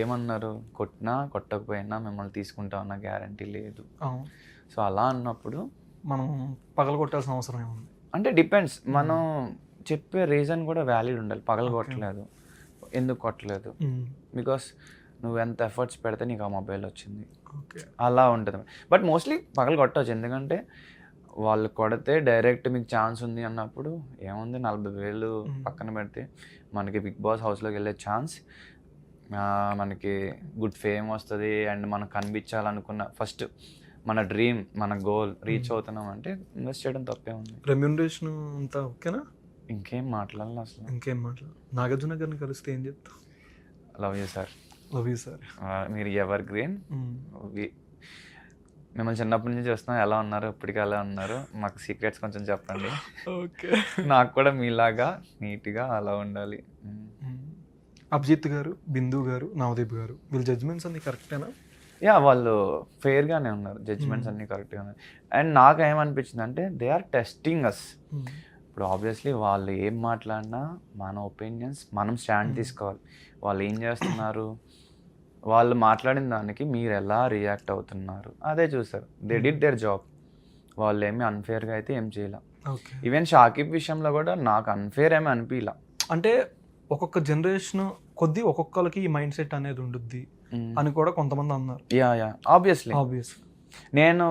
ఏమన్నారు, కొట్టినా కొట్టకపోయినా మిమ్మల్ని తీసుకుంటామన్న గ్యారంటీ లేదు. సో అలా అన్నప్పుడు మనం పగల కొట్టాల్సిన అవసరం ఏముంది అంటే డిపెండ్స్, మనం చెప్పే రీజన్ కూడా వ్యాలిడ్ ఉండాలి. పగల కొట్టలేదు, ఎందుకు కొట్టలేదు, బికాస్ నువ్వు ఎంత ఎఫర్ట్స్ పెడితే నీకు ఆ మొబైల్ వచ్చింది, అలా ఉంటుంది. బట్ మోస్ట్లీ పగలు కొట్టవచ్చు, ఎందుకంటే వాళ్ళు కొడితే డైరెక్ట్ మీకు ఛాన్స్ ఉంది అన్నప్పుడు ఏముంది, 40,000 పక్కన పెడితే మనకి బిగ్ బాస్ హౌస్లోకి వెళ్ళే ఛాన్స్, మనకి గుడ్ ఫేమ్ వస్తుంది, అండ్ మనం కనిపించాలనుకున్న ఫస్ట్ మన డ్రీమ్, మన గోల్ రీచ్ అవుతున్నాం అంటే ఇన్వెస్ట్ చేయడం తప్పే ఉంది. రెమ్యూనరేషన్ అంతా ఓకేనా? ఇంకేం మాట్లాడాలి అసలు, ఇంకేం మాట్లాడాలి. నాగార్జున గారిని కలిస్తే ఏం చెప్తావు? Love you sir, love you sir, మీరు ఎవర్ గ్రీన్. మిమ్మల్ని చిన్నప్పటి నుంచి చూస్తున్నాం, ఎలా ఉన్నారు, ఇప్పటికీ ఎలా ఉన్నారు, మాకు సీక్రెట్స్ కొంచెం చెప్పండి. ఓకే, నాకు కూడా మీలాగా నీట్గా అలా ఉండాలి. అభిజిత్ గారు, బిందు గారు, నవదీప్ గారు, వీళ్ళ జడ్జ్మెంట్స్ అన్ని కరెక్టేనా? యా, వాళ్ళు ఫెయిర్గానే ఉన్నారు, జడ్జ్మెంట్స్ అన్నీ కరెక్ట్గా ఉన్నాయి. అండ్ నాకు ఏమనిపించింది అంటే దే ఆర్ టెస్టింగ్ అస్. ఇప్పుడు ఆబ్వియస్లీ వాళ్ళు ఏం మాట్లాడినా మన ఒపీనియన్స్ మనం స్టాండ్ తీసుకోవాలి. వాళ్ళు ఏం చేస్తున్నారు, వాళ్ళు మాట్లాడిన దానికి మీరు ఎలా రియాక్ట్ అవుతున్నారు అదే చూసారు. They did their job. వాళ్ళు ఏమి అన్ఫేర్గా అయితే ఏం చేయలే. ఈవెన్ షాకిబ్ విషయంలో కూడా నాకు అన్ఫేర్ ఏమీ అనిపించలే. అంటే ఒక్కొక్క జనరేషన్ కొద్ది ఒక్కొక్కరికి ఈ మైండ్ సెట్ అనేది ఉంటుంది అని కూడా కొంతమంది అన్నారు. Yeah yeah, obviously. నేను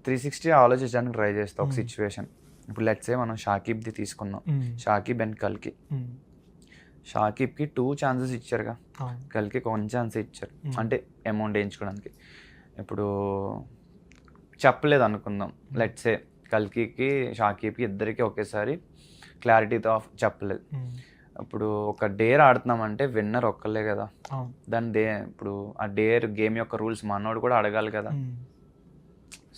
360 ఆలోచించడానికి ట్రై చేస్తాను ఒక సిచ్యువేషన్. ఇప్పుడు లెట్స్ సే మనం షాకిబ్ది తీసుకున్నాం, షాకిబ్ అండ్ కల్కి. షాకిబ్కి 2 chances ఇచ్చారుగా, కల్కి 1 chance ఇచ్చారు, అంటే అమౌంట్ వేయించుకోవడానికి. ఇప్పుడు చెప్పలేదు అనుకుందాం, లెట్స్ సే కల్కి షాకిబ్కి ఇద్దరికి ఒకేసారి క్లారిటీతో చెప్పలేదు. ఇప్పుడు ఒక డేర్ ఆడుతున్నామంటే విన్నర్ ఒక్కలే కదా, దాని ఇప్పుడు ఆ డేర్ గేమ్ యొక్క రూల్స్ మనోడు కూడా అడగాలి కదా.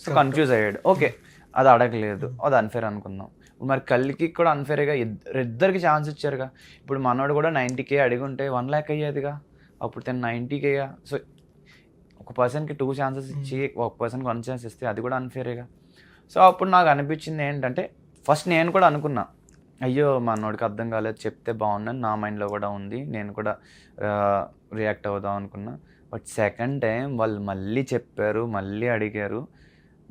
సో కన్ఫ్యూజ్ అయ్యాడు. ఓకే, అది అడగలేదు, అది అన్ఫేర్ అనుకుందాం. మరి కల్కి కూడా అన్ఫేర్గా ఇద్దరికి ఛాన్స్ ఇచ్చారుగా. ఇప్పుడు మనోడు కూడా 90K అడిగి ఉంటే 1 lakh అయ్యేదిగా, అప్పుడు తను 90K. సో ఒక పర్సన్కి 2 chances ఇచ్చి ఒక పర్సన్కి 1 chance ఇస్తే అది కూడా అన్ఫేరేగా. సో అప్పుడు నాకు అనిపించింది ఏంటంటే, ఫస్ట్ నేను కూడా అనుకున్నా, అయ్యో మనోడికి అర్థం కాలేదు, చెప్తే బాగుండని నా మైండ్లో కూడా ఉంది, నేను కూడా రియాక్ట్ అవుదాం అనుకున్నా. బట్ సెకండ్ టైం వాళ్ళు మళ్ళీ చెప్పారు, మళ్ళీ అడిగారు,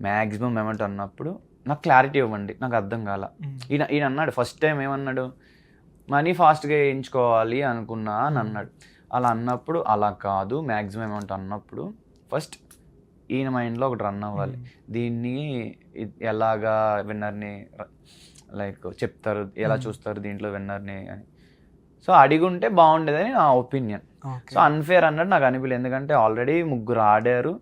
మ్యాక్సిమం అమౌంట్ అన్నప్పుడు నాకు క్లారిటీ ఇవ్వండి, నాకు అర్థం కాల. ఈయన అన్నాడు ఫస్ట్ టైం, ఏమన్నాడు, మనీ ఫాస్ట్గా వేయించుకోవాలి అనుకున్నా అని అన్నాడు. అలా అన్నప్పుడు అలా కాదు, మ్యాక్సిమం అమౌంట్ అన్నప్పుడు ఫస్ట్ ఈయన మైండ్లో ఒకటి రన్ అవ్వాలి, దీన్ని ఎలాగా విన్నర్ని లైక్ చెప్తారు, ఎలా చూస్తారు దీంట్లో విన్నర్ని అని. సో అడిగుంటే బాగుండేదని నా ఒపీనియన్. సో అన్ఫేర్ అన్నట్టు నాకు అనిపించలేదు, ఎందుకంటే ఆల్రెడీ 3 ఆడారు,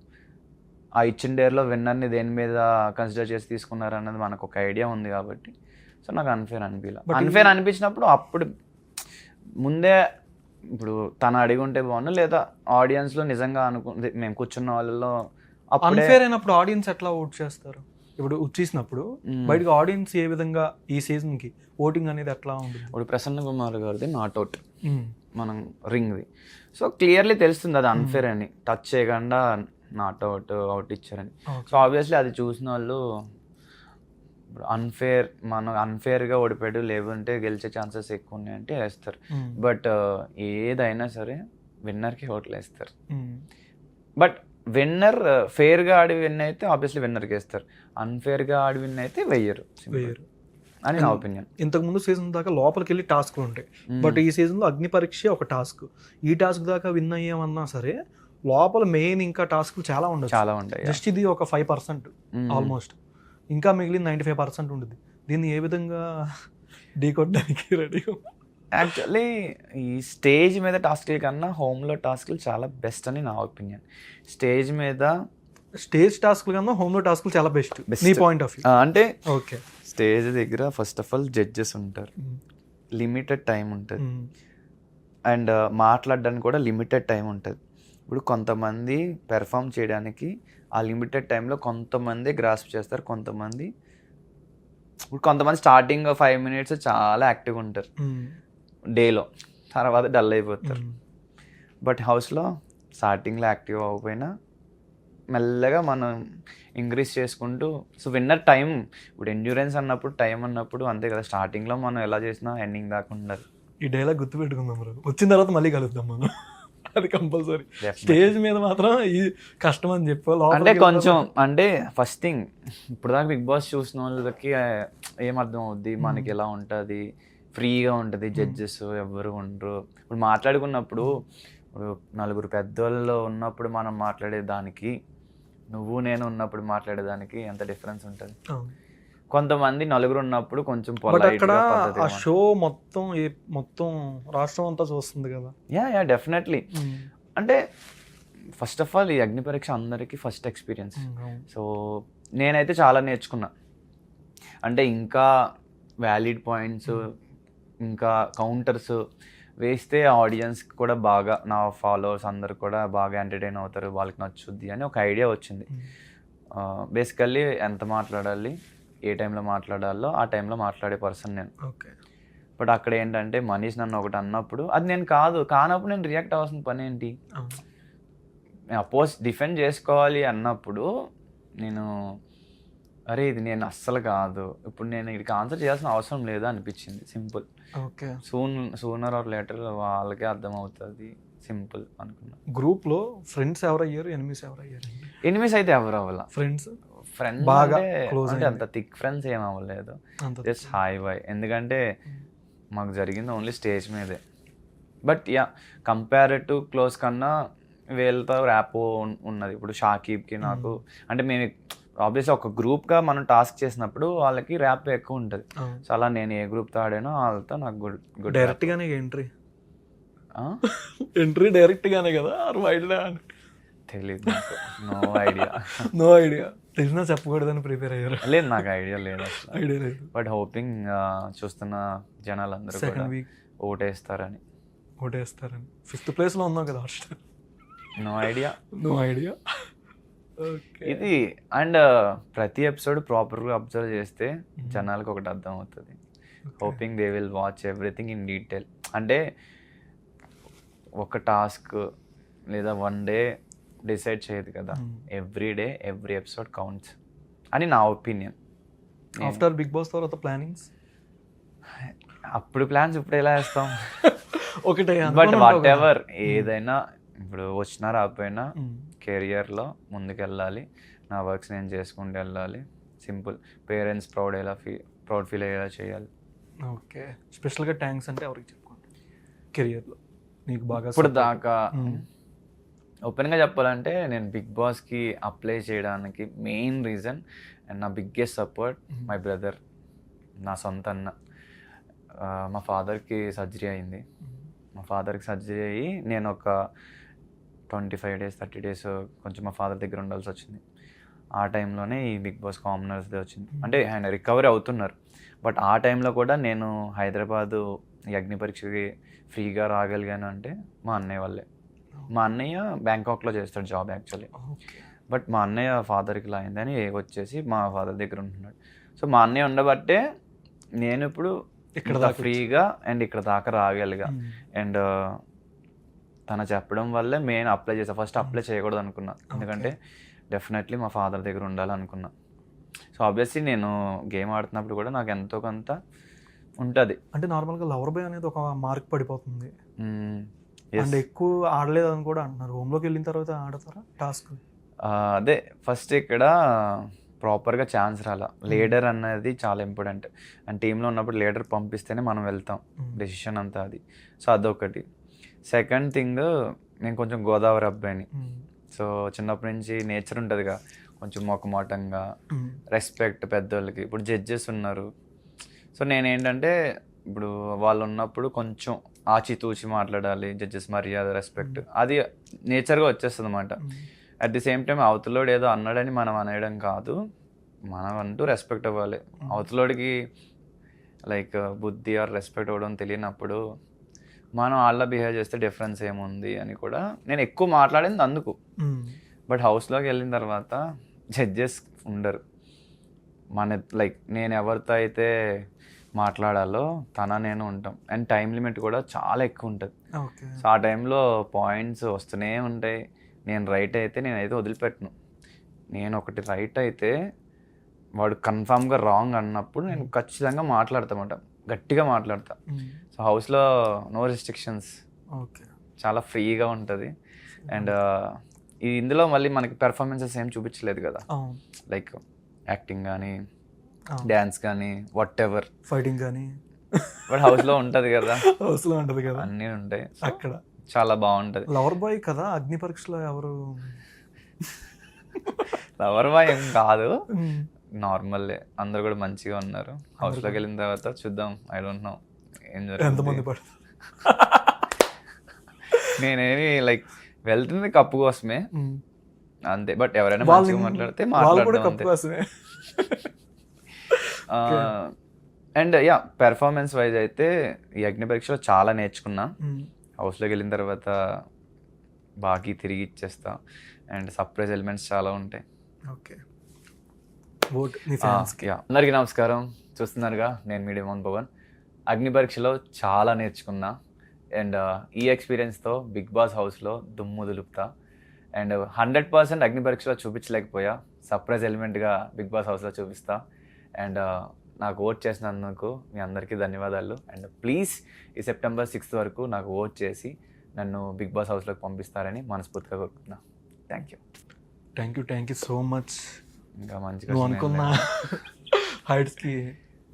ఆ ఇచ్చిన డేర్లో విన్నర్ని దేని మీద కన్సిడర్ చేసి తీసుకున్నారు అన్నది మనకు ఒక ఐడియా ఉంది కాబట్టి. సో నాకు అన్ఫేర్ అనిపించలే. అన్ఫేర్ అనిపించినప్పుడు అప్పుడు ముందే ఇప్పుడు తను అడిగి ఉంటే బాగుండు, లేదా ఆడియన్స్లో నిజంగా మేము కూర్చున్న వాళ్ళలో అన్ఫేర్ అయినప్పుడు ఆడియన్స్ ఎట్లా ఓట్ చేస్తారు? ఇప్పుడు వచ్చేసినప్పుడు బయటకు ఆడియన్స్ ఏ విధంగా ఈ సీజన్కి ఓటింగ్ అనేది ఎట్లా ఉంటుంది? ఇప్పుడు ప్రసన్న కుమార్ గారిది నాట్ అవుట్, మనం రింగ్ది. సో క్లియర్లీ తెలుస్తుంది అది అన్ఫేర్ అని, టచ్ చేయకుండా నాట్ అవుట్ ఇచ్చారని. సో ఆబ్వియస్లీ అది చూసిన వాళ్ళు అన్ఫేర్, మనం అన్ఫేర్గా ఓడిపోయాడు, లేకుంటే గెలిచే ఛాన్సెస్ ఎక్కువ ఉన్నాయంటే వేస్తారు. బట్ ఏదైనా సరే విన్నర్కి ఓట్లు వేస్తారు. బట్ విన్నర్ ఫేర్గా ఆడి విన్ అయితే ఆబ్వియస్లీ విన్నర్కి వేస్తారు, అన్ఫేర్గా ఆడి విన్ అయితే వెయ్యరు అని నా ఒపీనియన్. ఇంతకుముందు సీజన్ దాకా లోపలికి వెళ్ళి టాస్క్లు ఉంటాయి, బట్ ఈ సీజన్లో అగ్ని పరీక్ష ఒక టాస్క్. ఈ టాస్క్ దాకా విన్ అయ్యామన్నా సరే లోపల మెయిన్ ఇంకా టాస్క్లు చాలా ఉంటాయి. జస్ట్ ఇది ఒక 5% ఆల్మోస్ట్, ఇంకా మిగిలిన 95% ఉంటుంది. దీన్ని ఏ విధంగా ఢీ కొట్టడానికి రెడీ? యాక్చువల్లీ ఈ స్టేజ్ మీద టాస్క్ల కన్నా హోమ్లో టాస్క్లు చాలా బెస్ట్ అని నా ఒపీనియన్. స్టేజ్ మీద స్టేజ్ టాస్క్లు కన్నా హోమ్లో టాస్క్లు చాలా బెస్ట్ నీ పాయింట్ ఆఫ్ వ్యూ. అంటే ఓకే. స్టేజ్ దగ్గర ఫస్ట్ ఆఫ్ ఆల్ జడ్జెస్ ఉంటారు, లిమిటెడ్ టైం ఉంటుంది, అండ్ మాట్లాడడానికి కూడా లిమిటెడ్ టైం ఉంటుంది. ఇప్పుడు కొంతమంది పెర్ఫామ్ చేయడానికి ఆ లిమిటెడ్ టైంలో కొంతమంది గ్రాస్ప్ చేస్తారు, కొంతమంది స్టార్టింగ్ 5 minutes చాలా యాక్టివ్గా ఉంటారు డేలో, తర్వాత డల్ అయిపోతారు. బట్ హౌస్లో స్టార్టింగ్లో యాక్టివ్ అవ్వకపోయినా మెల్లగా మనం ఇంక్రీజ్ చేసుకుంటూ, సో విన్నర్ టైం. ఇప్పుడు ఎండ్యూరెన్స్ అన్నప్పుడు టైం అన్నప్పుడు అంతే కదా, స్టార్టింగ్లో మనం ఎలా చేసినా ఎండింగ్ దాకా ఉండాలి. ఈ డైలాగ్ గుర్తుపెట్టుకుందాం బ్రో, వచ్చిన తర్వాత మళ్ళీ కలుద్దాం మనం, అది కంపల్సరీ. స్టేజ్ మీద మాత్రం ఈ కష్టం అని చెప్పి అంటే కొంచెం అంటే ఫస్ట్ థింగ్, ఇప్పుడు దాకా బిగ్ బాస్ చూసిన వాళ్ళకి ఏం అర్థం అవుద్ది, మనకి ఎలా ఉంటుంది, ఫ్రీగా ఉంటుంది, జడ్జెస్ ఎవరు ఉండరు. ఇప్పుడు మాట్లాడుకున్నప్పుడు నలుగురు పెద్దోళ్ళు ఉన్నప్పుడు మనం మాట్లాడేదానికి, నువ్వు నేను ఉన్నప్పుడు మాట్లాడేదానికి ఎంత డిఫరెన్స్ ఉంటుంది. కొంతమంది నలుగురు ఉన్నప్పుడు కొంచెం అక్కడ ఆ షో మొత్తం రాష్ట్రం అంతా చూస్తుంది కదా. Yeah definitely. అంటే ఫస్ట్ ఆఫ్ ఆల్ ఈ అగ్ని పరీక్ష అందరికీ ఫస్ట్ ఎక్స్పీరియన్స్. సో నేనైతే చాలా నేర్చుకున్నా. అంటే ఇంకా వ్యాలిడ్ పాయింట్స్, ఇంకా కౌంటర్స్ వేస్తే ఆడియన్స్ కూడా బాగా, నా ఫాలోవర్స్ అందరు కూడా బాగా ఎంటర్టైన్ అవుతారు, వాళ్ళకి నచ్చుద్ది అని ఒక ఐడియా వచ్చింది. బేసికల్లీ ఎంత మాట్లాడాలి, ఏ టైంలో మాట్లాడాలో ఆ టైంలో మాట్లాడే పర్సన్ నేను. ఓకే. బట్ అక్కడ ఏంటంటే మనీష్ నన్ను ఒకటి అన్నప్పుడు అది నేను కానప్పుడు నేను రియాక్ట్ అవ్వాల్సిన పని ఏంటి, అపోజ్ డిఫెండ్ చేసుకోవాలి అన్నప్పుడు నేను అరే ఇది నేను అస్సలు కాదు, ఇప్పుడు నేను ఇక్కడికి ఆన్సర్ చేయాల్సిన అవసరం లేదా అనిపించింది. Simple. Okay. Sooner or later వాళ్ళకే అర్థమవుతుంది, సింపుల్ అనుకున్నా. గ్రూప్లో ఫ్రెండ్స్ ఎవరయ్యారు, ఎనిమిస్ ఎవరయ్యారు? ఎనిమిస్ అయితే ఎవరు అవ్వాల, ఫ్రెండ్స్ బాగా క్లోజ్ అంటే అంత థిక్ ఫ్రెండ్స్ ఏం అవ్వలేదు, జస్ట్ హాయ్ బాయ్. ఎందుకంటే మాకు జరిగింది ఓన్లీ స్టేజ్ మీదే. But yeah compare to close కన్నా వీళ్ళతో ర్యాపో ఉన్నది. ఇప్పుడు షాకీబ్కి నాకు అంటే మేము ఆబ్వియస్లీ ఒక గ్రూప్గా మనం టాస్క్ చేసినప్పుడు వాళ్ళకి ర్యాప్ ఎక్కువ ఉంటుంది. సో అలా నేను ఏ గ్రూప్తో ఆడానో వాళ్ళతో నాకు గుడ్ డైరెక్ట్గానే ఎంట్రీ డైరెక్ట్గానే కదా, తెలీదు, నో ఐడియా. తెలిసినా చెప్పకూడదని ప్రిపేర్ అయ్యారు? లేదు, నాకు ఐడియా లేదు అసలు. ఐడియా లేదు. బట్ హోపింగ్ చూస్తున్న జనాలందరూ కూడా ఓటేస్తారని. 5th ప్లేస్లో ఉన్నాం కదా. No idea. ఇది అండ్ ప్రతి ఎపిసోడ్ ప్రాపర్గా అబ్జర్వ్ చేస్తే జనాలకు ఒకటి అర్థం అవుతుంది. Hoping they will watch everything in detail. అంటే ఒక టాస్క్ లేదా 1 day డిసైడ్ చేయదు కదా, every day every episode counts అని నా ఒపీనియన్. ఆఫ్టర్ బిగ్ బాస్ తర్వాత ప్లానింగ్స్, అప్పుడు ప్లాన్స్ ఇప్పుడు ఎలా వేస్తాం ఒకటే. బట్ వాట్ ఎవర్ ఏదైనా ఇప్పుడు వచ్చినా రాకపోయినా కెరియర్లో ముందుకెళ్ళాలి, నా వర్క్స్ నేను చేసుకుంటూ వెళ్ళాలి. సింపుల్. పేరెంట్స్ ప్రౌడ్ ఫీల్ అయ్యేలా చేయాలి. ఓకే. స్పెషల్గా థ్యాంక్స్ అంటే ఎవరికి చెప్పుకోండి కెరియర్లో నీకు బాగా? ఇప్పుడు దాకా ఓపెన్గా చెప్పాలంటే నేను బిగ్ బాస్కి అప్లై చేయడానికి మెయిన్ రీజన్ అండ్ నా బిగ్గెస్ట్ సపోర్ట్ మై బ్రదర్, నా సొంత అన్న. మా ఫాదర్కి సర్జరీ అయింది. అయ్యి నేను ఒక 25 days 30 days కొంచెం మా ఫాదర్ దగ్గర ఉండాల్సి వచ్చింది. ఆ టైంలోనే ఈ బిగ్ బాస్ కామనర్స్దే వచ్చింది. అంటే ఆయన రికవరీ అవుతున్నారు. బట్ ఆ టైంలో కూడా నేను హైదరాబాదు ఈ అగ్ని పరీక్షకి ఫ్రీగా రాగలిగాను అంటే మా అన్నయ్య వల్లే. మా అన్నయ్య బ్యాంకాక్లో చేస్తాడు జాబ్ యాక్చువల్లీ. బట్ మా అన్నయ్య ఫాదర్కి ఇలా అయిందని వచ్చేసి మా ఫాదర్ దగ్గర ఉంటున్నాడు. సో మా అన్నయ్య ఉండబట్టే నేను ఇప్పుడు ఇక్కడ ఫ్రీగా అండ్ ఇక్కడ దాకా రాగలిగా. అండ్ తను చెప్పడం వల్లే మెయిన్ అప్లై చేసాను. ఫస్ట్ అప్లై చేయకూడదు అనుకున్నా, ఎందుకంటే డెఫినెట్లీ మా ఫాదర్ దగ్గర ఉండాలనుకున్నా. సో ఆబ్వియస్లీ నేను గేమ్ ఆడుతున్నప్పుడు కూడా నాకు ఎంతో కొంత ఉంటుంది. అంటే నార్మల్గా లవర్ బాయ్ అనేది ఒక మార్క్ పడిపోతుంది. అంటే ఎక్కువ ఆడలేదని కూడా అంటున్నారు. హోమ్లోకి వెళ్ళిన తర్వాత ఆడతారా టాస్క్? అదే ఫస్ట్ ఇక్కడ ప్రాపర్గా ఛాన్స్ రాలా. లీడర్ అనేది చాలా ఇంపార్టెంట్. అండ్ టీంలో ఉన్నప్పుడు లీడర్ పంపిస్తేనే మనం వెళ్తాం, డెసిషన్ అంతా అది. సో అదొకటి. సెకండ్ థింగ్, నేను కొంచెం గోదావరి అబ్బాయిని. సో చిన్నప్పటి నుంచి నేచర్ ఉంటుందిగా, కొంచెం మొక్కమాటంగా రెస్పెక్ట్ పెద్దోళ్ళకి. ఇప్పుడు జడ్జెస్ ఉన్నారు. సో నేనేంటంటే ఇప్పుడు వాళ్ళు ఉన్నప్పుడు కొంచెం ఆచితూచి మాట్లాడాలి, జడ్జెస్ మర్యాద, రెస్పెక్ట్, అది నేచర్గా వచ్చేస్తుంది అనమాట. అట్ ది సేమ్ టైం అవతలోడు ఏదో అన్నాడని మనం అనేయడం కాదు, మనం అంటూ రెస్పెక్ట్ అవ్వాలి. అవతలోడికి లైక్ బుద్ధి ఆర్ రెస్పెక్ట్ అవ్వడం తెలియనప్పుడు మనం వాళ్ళ బిహేవ్ చేస్తే డిఫరెన్స్ ఏముంది అని కూడా నేను ఎక్కువ మాట్లాడింది అందుకు. బట్ హౌస్లోకి వెళ్ళిన తర్వాత జడ్జెస్ ఉండరు. లైక్ నేను ఎవరితో అయితే మాట్లాడాలో నేను ఉంటాం. అండ్ టైం లిమిట్ కూడా చాలా ఎక్కువ ఉంటుంది. సో ఆ టైంలో పాయింట్స్ వస్తూనే ఉంటాయి. నేను రైట్ అయితే నేనైతే వదిలిపెట్టను. నేను ఒకటి రైట్ అయితే వాడు కన్ఫామ్గా రాంగ్ అన్నప్పుడు నేను ఖచ్చితంగా మాట్లాడతామాట, గట్టిగా మాట్లాడతా. సో హౌస్లో నో రెస్ట్రిక్షన్స్, చాలా ఫ్రీగా ఉంటుంది. అండ్ ఇందులో మళ్ళీ మనకి పెర్ఫార్మెన్సెస్ ఏం చూపించలేదు కదా, లైక్ యాక్టింగ్ కానీ డ్యాన్స్ కానీ వాట్ ఎవర్, ఫైటింగ్ కానీ, బట్ హౌస్లో ఉంటుంది కదా, హౌస్లో ఉంటుంది కదా, అన్నీ ఉంటాయి. అక్కడ చాలా బాగుంటుంది. లవర్ బాయ్ కదా అగ్ని పరీక్షలో ఎవరు? లవర్ బాయ్ ఏం కాదు, నార్మల్లే. అందరు కూడా మంచిగా ఉన్నారు. హౌస్లోకి వెళ్ళిన తర్వాత చూద్దాం, ఐ డోంట్ నో ఏం ఎంతమంది జరుగుతుంది. నేనేమి లైక్ వెళ్తుంది కప్పు కోసమే అంతే. బట్ ఎవరైనా మంచిగా మాట్లాడితే మాట్లాడదాం అంతే. అండ్ యా, పెర్ఫార్మెన్స్ వైజ్ అయితే ఈ అగ్ని పరీక్షలో చాలా నేర్చుకున్నా. హౌస్లోకి వెళ్ళిన తర్వాత బాకీ తిరిగి ఇచ్చేస్తా. అండ్ సర్ప్రైజ్ ఎలిమెంట్స్ చాలా ఉంటాయి. ఓకే, అందరికీ నమస్కారం. చూస్తున్నారుగా, నేను మీ డెమోన్ పవన్. అగ్ని పరీక్షలో చాలా నేర్చుకున్నా. అండ్ ఈ ఎక్స్పీరియన్స్తో బిగ్ బాస్ హౌస్లో దుమ్ము దులుపుతా. అండ్ 100% అగ్ని పరీక్షలో చూపించలేకపోయా, సర్ప్రైజ్ ఎలిమెంట్గా బిగ్ బాస్ హౌస్లో చూపిస్తా. అండ్ నాకు ఓట్ చేసినందుకు మీ అందరికీ ధన్యవాదాలు. అండ్ ప్లీజ్ ఈ సెప్టెంబర్ 6th వరకు నాకు ఓట్ చేసి నన్ను బిగ్ బాస్ హౌస్లోకి పంపిస్తారని మనస్ఫూర్తిగా కోరుకుంటున్నా. Thank you so much. ఇంకా మంచిగా నువ్వు అనుకున్న హైట్స్కి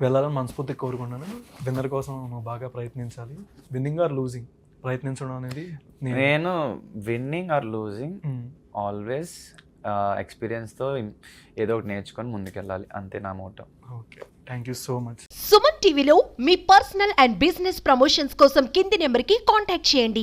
వెళ్ళాలని మనస్ఫూర్తిగా కోరుకున్నాను. విన్నర్ కోసం నువ్వు బాగా ప్రయత్నించాలి. విన్నింగ్ ఆర్ లూజింగ్ ప్రయత్నించడం అనేది నేను విన్నింగ్ ఆర్ లూజింగ్ ఆల్వేస్ ఎక్స్పీరియన్స్తో ఏదో ఒకటి నేర్చుకొని ముందుకెళ్ళాలి, అంతే నా motto. Okay, thank you so much. Suman టీవీలో మీ పర్సనల్ అండ్ బిజినెస్ ప్రమోషన్స్ కోసం కింది నెంబర్కి కాంటాక్ట్ చేయండి.